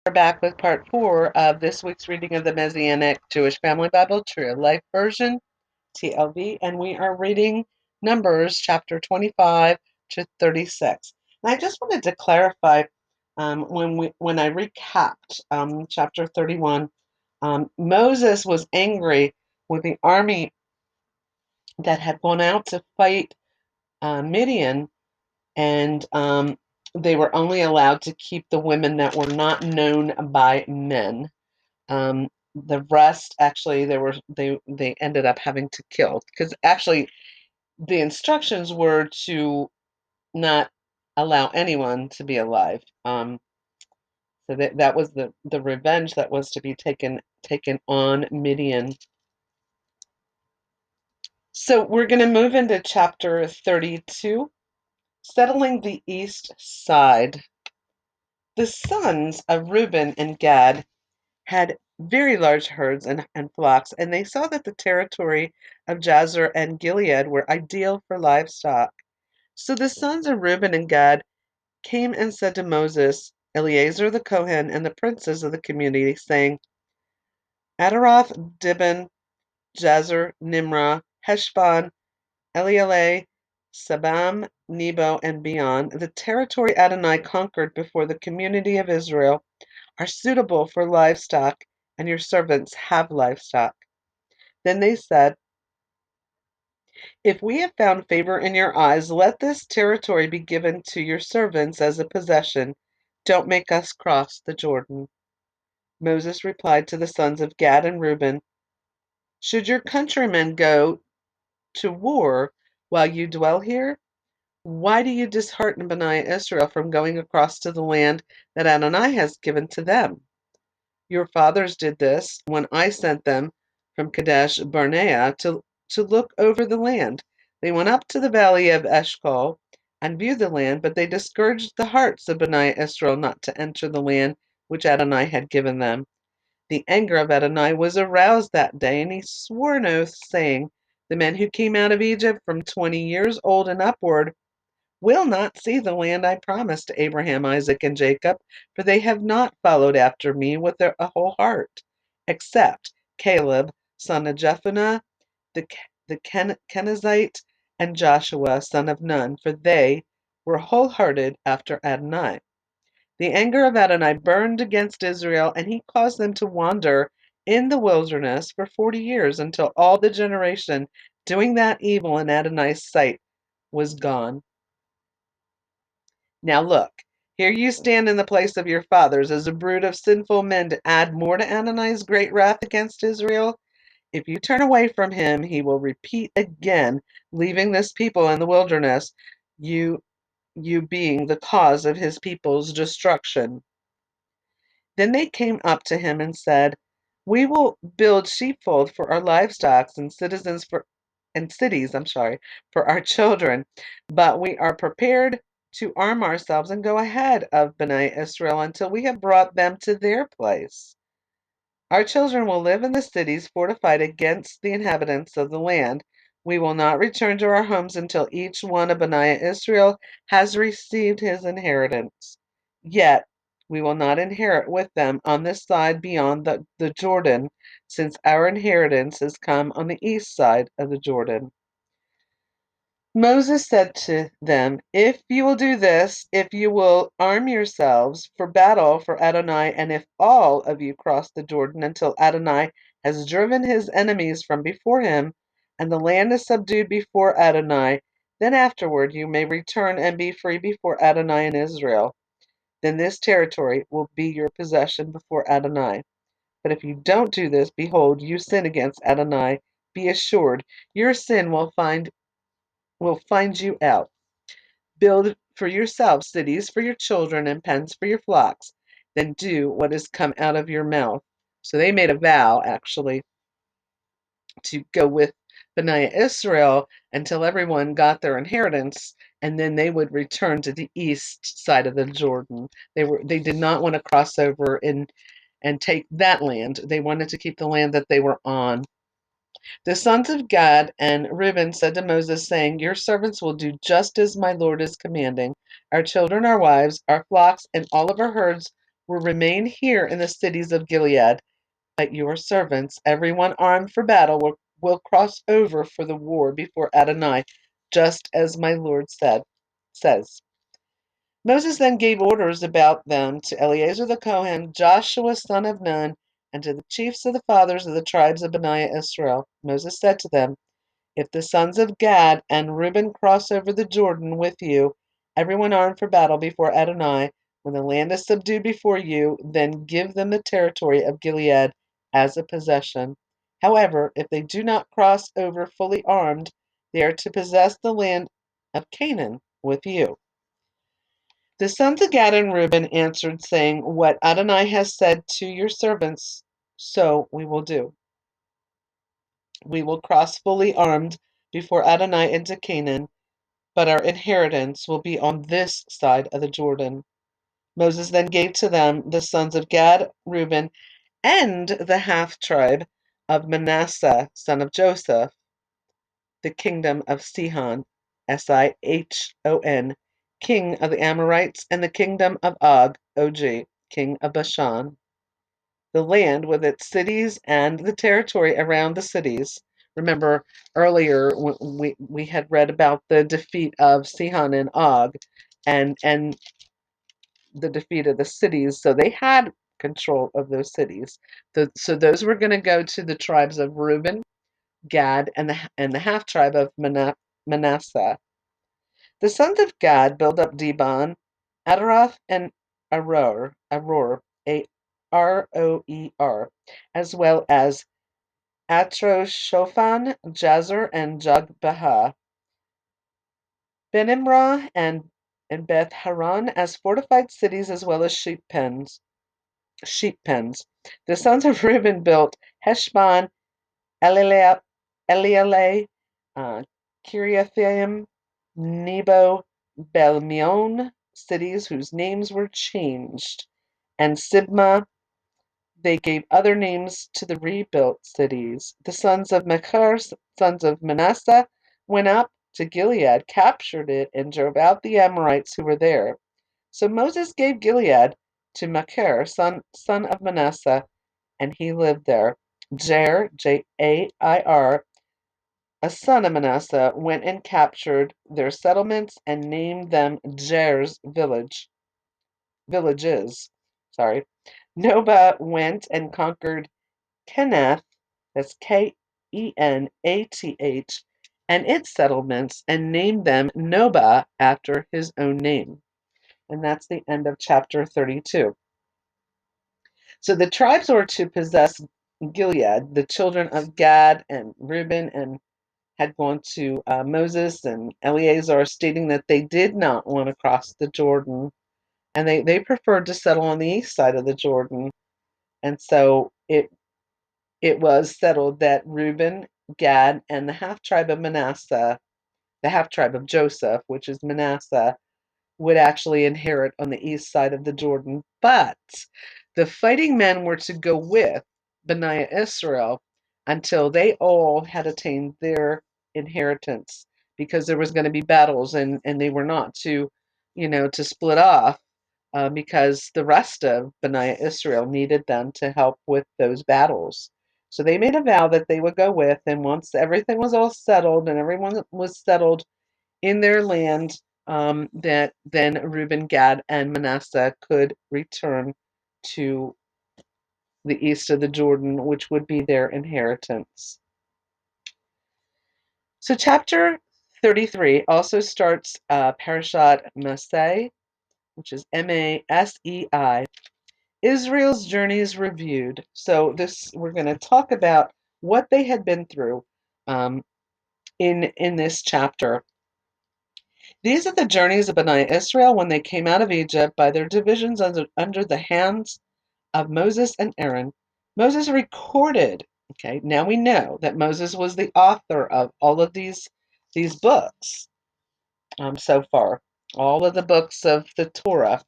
We're back with part 4 of this week's reading of the Messianic Jewish Family Bible True Life Version, TLV, and we are reading Numbers chapter 25 to 36. And I just wanted to clarify when I recapped chapter 31, Moses was angry with the army that had gone out to fight Midian, and they were only allowed to keep the women that were not known by men. The rest, actually, they ended up having to kill, because actually the instructions were to not allow anyone to be alive. So that was the revenge that was to be taken on Midian. So we're going to move into chapter 32, settling the east side. The sons of Reuben and Gad had very large herds and flocks, and they saw that the territory of Jazer and Gilead were ideal for livestock. So the sons of Reuben and Gad came and said to Moses, Eleazar the Kohen, and the princes of the community, saying, Ataroth, Dibon, Jazer, Nimrah, Heshbon, Elealeh, Sabam, Nebo, and beyond, the territory Adonai conquered before the community of Israel, are suitable for livestock, and your servants have livestock. Then they said, If we have found favor in your eyes, let this territory be given to your servants as a possession. Don't make us cross the Jordan. Moses replied to the sons of Gad and Reuben, Should your countrymen go to war while you dwell here? Why do you dishearten Bani Israel from going across to the land that Adonai has given to them? Your fathers did this when I sent them from Kadesh Barnea to look over the land. They went up to the valley of Eshcol and viewed the land, but they discouraged the hearts of Bani Israel not to enter the land which Adonai had given them. The anger of Adonai was aroused that day, and he swore an oath, saying, The men who came out of Egypt from 20 years old and upward will not see the land I promised to Abraham, Isaac, and Jacob, for they have not followed after me with a whole heart, except Caleb, son of Jephunneh, the Kenizzite, and Joshua, son of Nun, for they were wholehearted after Adonai. The anger of Adonai burned against Israel, and he caused them to wander in the wilderness for 40 years, until all the generation doing that evil in Adonai's sight was gone. Now look, here you stand in the place of your fathers as a brood of sinful men to add more to Adonai's great wrath against Israel. If you turn away from him, he will repeat again, leaving this people in the wilderness, you you being the cause of his people's destruction. Then they came up to him and said, We will build sheepfold for our livestock and cities, for our children, but we are prepared to arm ourselves and go ahead of Bnei Israel until we have brought them to their place. Our children will live in the cities fortified against the inhabitants of the land. We will not return to our homes until each one of Bnei Israel has received his inheritance. Yet we will not inherit with them on this side beyond the Jordan, since our inheritance has come on the east side of the Jordan. Moses said to them, If you will do this, if you will arm yourselves for battle for Adonai, and if all of you cross the Jordan until Adonai has driven his enemies from before him, and the land is subdued before Adonai, then afterward you may return and be free before Adonai and Israel. Then this territory will be your possession before Adonai. But if you don't do this, behold, you sin against Adonai. Be assured, your sin will find you out. Build for yourselves cities for your children and pens for your flocks. Then do what has come out of your mouth. So they made a vow, actually, to go with Benaiah Israel until everyone got their inheritance, and then they would return to the east side of the Jordan. They did not want to cross over and take that land. They wanted to keep the land that they were on. The sons of Gad and Reuben said to Moses, saying, Your servants will do just as my Lord is commanding. Our children, our wives, our flocks, and all of our herds will remain here in the cities of Gilead, but your servants, everyone armed for battle, will cross over for the war before Adonai, just as my Lord says. Moses then gave orders about them to Eleazar the Kohen, Joshua son of Nun, and to the chiefs of the fathers of the tribes of Bani Israel. Moses said to them, if the sons of Gad and Reuben cross over the Jordan with you, everyone armed for battle before Adonai, when the land is subdued before you, then give them the territory of Gilead as a possession. However, if they do not cross over fully armed, they are to possess the land of Canaan with you. The sons of Gad and Reuben answered, saying, what Adonai has said to your servants, so we will do. We will cross fully armed before Adonai into Canaan, but our inheritance will be on this side of the Jordan. Moses then gave to them the sons of Gad, Reuben, and the half-tribe of Manasseh, son of Joseph, the kingdom of Sihon, Sihon, king of the Amorites, and the kingdom of Og, Og, king of Bashan, the land with its cities and the territory around the cities. Remember earlier we had read about the defeat of Sihon and Og and the defeat of the cities, so they had control of those cities. So those were going to go to the tribes of Reuben, Gad, and the half tribe of Manasseh. The sons of Gad built up Dibon, Adaroth, and Aroer, Aroer, as well as Atroshophan, Jazer, and Jogbeha, Benimrah, and Beth Haran as fortified cities, as well as sheep pens. The sons of Reuben built Heshbon, Elealeh, uh, Kiriathaim, Nebo, Belmeon, cities whose names were changed, and Sibmah. They gave other names to the rebuilt cities. The sons of Machir, sons of Manasseh, went up to Gilead, captured it, and drove out the Amorites who were there. So Moses gave Gilead to Machir, son of Manasseh, and he lived there. Jair, Jair, a son of Manasseh, went and captured their settlements and named them Jair's villages. Sorry. Noba went and conquered Kenath, that's Kenath, and its settlements, and named them Noba after his own name. And that's the end of chapter 32. So the tribes were to possess Gilead. The children of Gad and Reuben and had gone to Moses and Eleazar, stating that they did not want to cross the Jordan, and they preferred to settle on the east side of the Jordan. And so it was settled that Reuben, Gad, and the half tribe of Manasseh, the half tribe of Joseph, which is Manasseh, would actually inherit on the east side of the Jordan. But the fighting men were to go with Bani Israel until they all had attained their inheritance, because there was going to be battles, and they were not to split off, because the rest of Bani Israel needed them to help with those battles. So they made a vow that they would go with, and once everything was all settled and everyone was settled in their land, that then Reuben, Gad, and Manasseh could return to the east of the Jordan, which would be their inheritance. So chapter 33 also starts Parashat Masei, which is Masei, Israel's journeys reviewed. So we're going to talk about what they had been through in this chapter. These are the journeys of Bani Israel when they came out of Egypt by their divisions under the hands of Moses and Aaron. Moses recorded. Okay, now we know that Moses was the author of all of these books so far, all of the books of the Torah.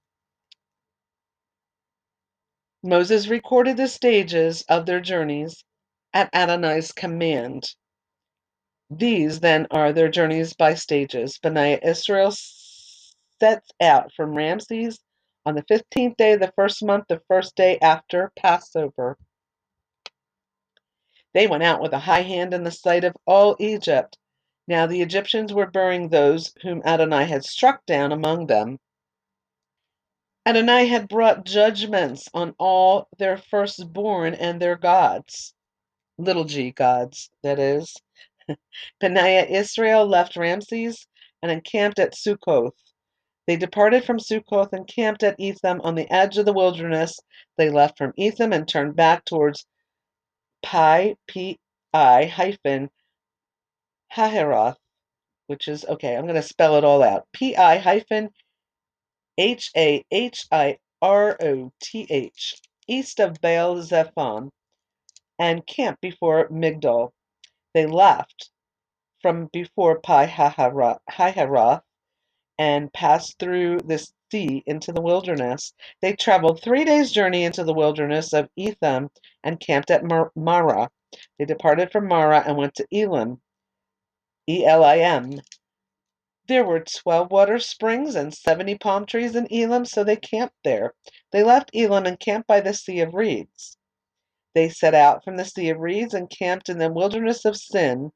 Moses recorded the stages of their journeys at Adonai's command. These, then, are their journeys by stages. Bani Israel sets out from Ramses On the 15th day of the first month, the first day after Passover, they went out with a high hand in the sight of all Egypt. Now the Egyptians were burying those whom Adonai had struck down among them. Adonai had brought judgments on all their firstborn and their gods, little g gods, that is. Benaiah Israel left Ramses and encamped at Succoth. They departed from Succoth and camped at Etham on the edge of the wilderness. They left from Etham and turned back towards Pi hyphen Hahiroth, which is, okay, I'm going to spell it all out. Pi hyphen Hahiroth, east of Baal Zephon, and camped before Migdol. They left from before Pi Hahiroth and passed through the sea into the wilderness. They traveled 3 days' journey into the wilderness of Etham and camped at Marah. They departed from Marah and went to Elim, Elim. There were 12 water springs and 70 palm trees in Elim, so they camped there. They left Elim and camped by the Sea of Reeds. They set out from the Sea of Reeds and camped in the wilderness of Sin.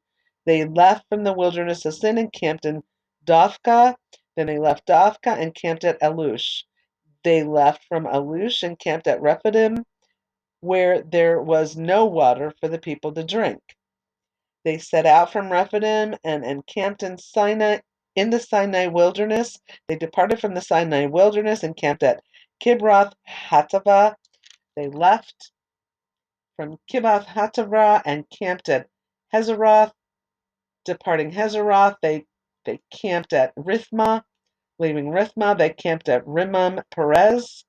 They left from the wilderness of Sin and camped in Dophkah. Then they left Dophkah and camped at Alush. They left from Alush and camped at Rephidim, where there was no water for the people to drink. They set out from Rephidim and encamped in the Sinai wilderness. They departed from the Sinai wilderness and camped at Kibroth Hattaavah. They left from Kibroth Hattaavah and camped at Hazeroth. Departing Hazeroth, they camped at Rithmah. Leaving Rithmah, they camped at Rimmon Perez.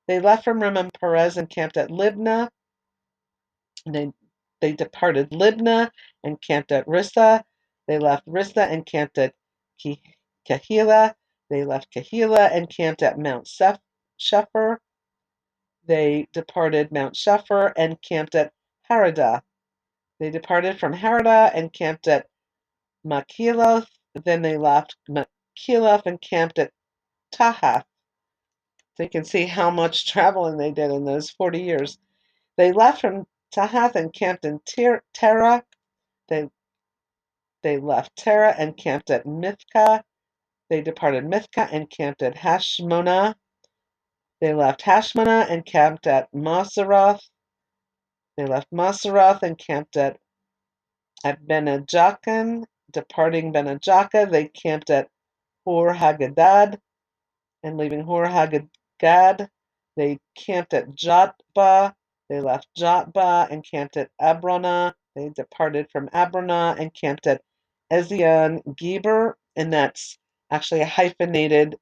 They left from Rimmon Perez and camped at Libnah. They departed Libnah and camped at Rissa. They left Rissa and camped at Kehila. They left Kehila and camped at Mount Shepher. They departed Mount Shepher and camped at Haradah. They departed from Haradah and camped at Machiloth. Then they left Machiloth and camped at Tahath. So you can see how much traveling they did in those 40 years. They left from Tahath and camped in Terah. They left Terah and camped at Mithkah. They departed Mithkah and camped at Hashmonah. They left Hashmonah and camped at Moseroth. They left Moseroth and camped at Benajakan. Departing Benajakah, they camped at Hor Haggadad. And leaving Hor Haggadad, they camped at Jotbah. They left Jotbah and camped at Abronah. They departed from Abronah and camped at Ezion Geber, and that's actually a hyphenated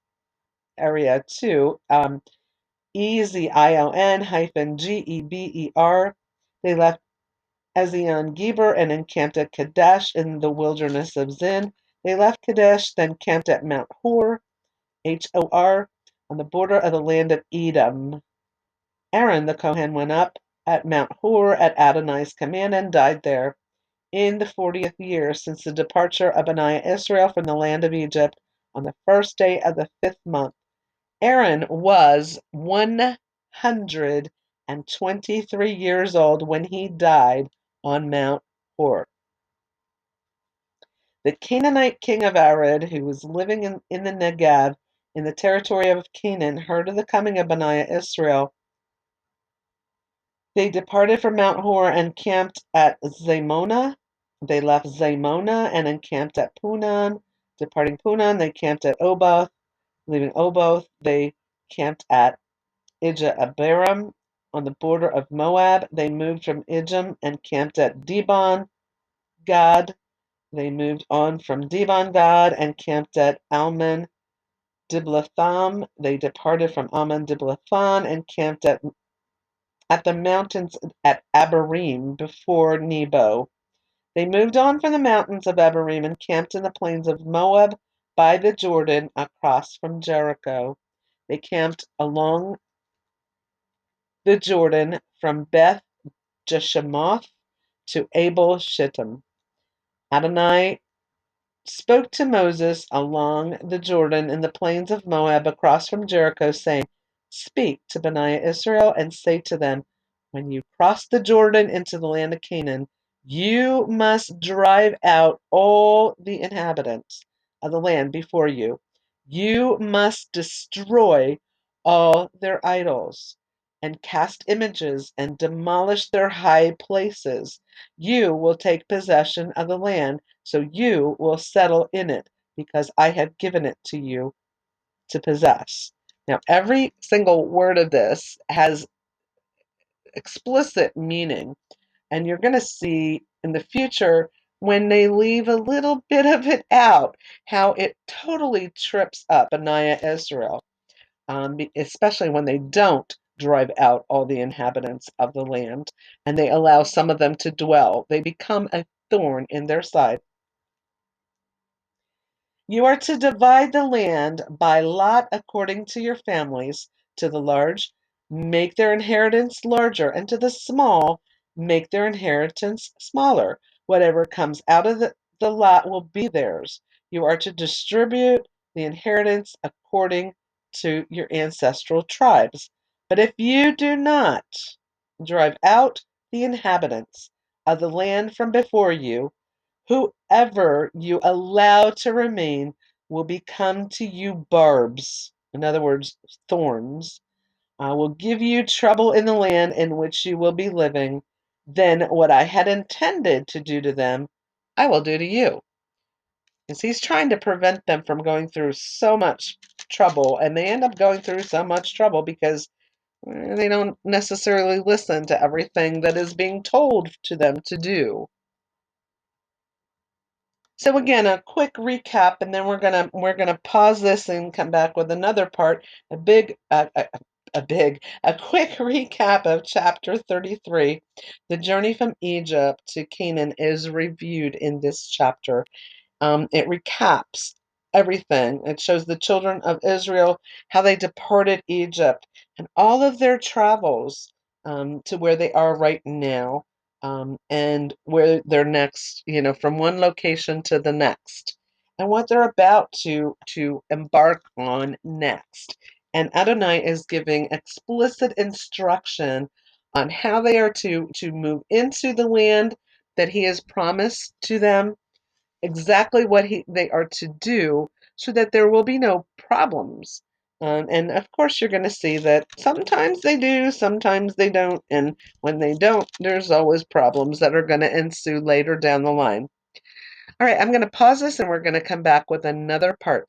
area too. Ezion hyphen Geber. They left Ezion Geber and encamped at Kadesh in the wilderness of Zin. They left Kadesh, then camped at Mount Hor, Hor, on the border of the land of Edom. Aaron the Kohen went up at Mount Hor at Adonai's command and died there in the 40th year since the departure of Benaiah Israel from the land of Egypt on the first day of the 5th month. Aaron was 123 years old when he died on Mount Hor. The Canaanite king of Arad, who was living in the Negev, in the territory of Canaan, heard of the coming of Benaiah Israel. They departed from Mount Hor and camped at Zamonah. They left Zamonah and encamped at Punan. Departing Punan, they camped at Oboth. Leaving Oboth, they camped at Ija-Abarim on the border of Moab. They moved from Ijim and camped at Dibon Gad. They moved on from Dibon Gad and camped at Almon Diblatham. They departed from Almon Diblatham and camped at the mountains at Abarim before Nebo. They moved on from the mountains of Abarim and camped in the plains of Moab by the Jordan across from Jericho. They camped along the Jordan from Beth Jeshemoth to Abel Shittim. Adonai spoke to Moses along the Jordan in the plains of Moab across from Jericho, saying, Speak to Bani Israel and say to them, when you cross the Jordan into the land of Canaan, you must drive out all the inhabitants of the land before you. You must destroy all their idols and cast images and demolish their high places. You will take possession of the land, so you will settle in it, because I have given it to you to possess. Now, every single word of this has explicit meaning, and you're going to see in the future when they leave a little bit of it out, how it totally trips up Anaya Israel, especially when they don't drive out all the inhabitants of the land and they allow some of them to dwell. They become a thorn in their side. You are to divide the land by lot according to your families. To the large, make their inheritance larger, and to the small, make their inheritance smaller. Whatever comes out of the lot will be theirs. You are to distribute the inheritance according to your ancestral tribes. But if you do not drive out the inhabitants of the land from before you, whoever you allow to remain will become to you barbs, in other words, thorns. I will give you trouble in the land in which you will be living. Then what I had intended to do to them, I will do to you. Because he's trying to prevent them from going through so much trouble, and they end up going through so much trouble because they don't necessarily listen to everything that is being told to them to do. So again, a quick recap, and then we're gonna pause this and come back with another part. A quick recap of chapter 33. The journey from Egypt to Canaan is reviewed in this chapter. It recaps everything. It shows the children of Israel how they departed Egypt and all of their travels to where they are right now, and where they're next, from one location to the next, and what they're about to embark on next. And Adonai is giving explicit instruction on how they are to move into the land that he has promised to them, exactly what they are to do, so that there will be no problems. And of course, you're going to see that sometimes they do, sometimes they don't. And when they don't, there's always problems that are going to ensue later down the line. All right, I'm going to pause this and we're going to come back with another part.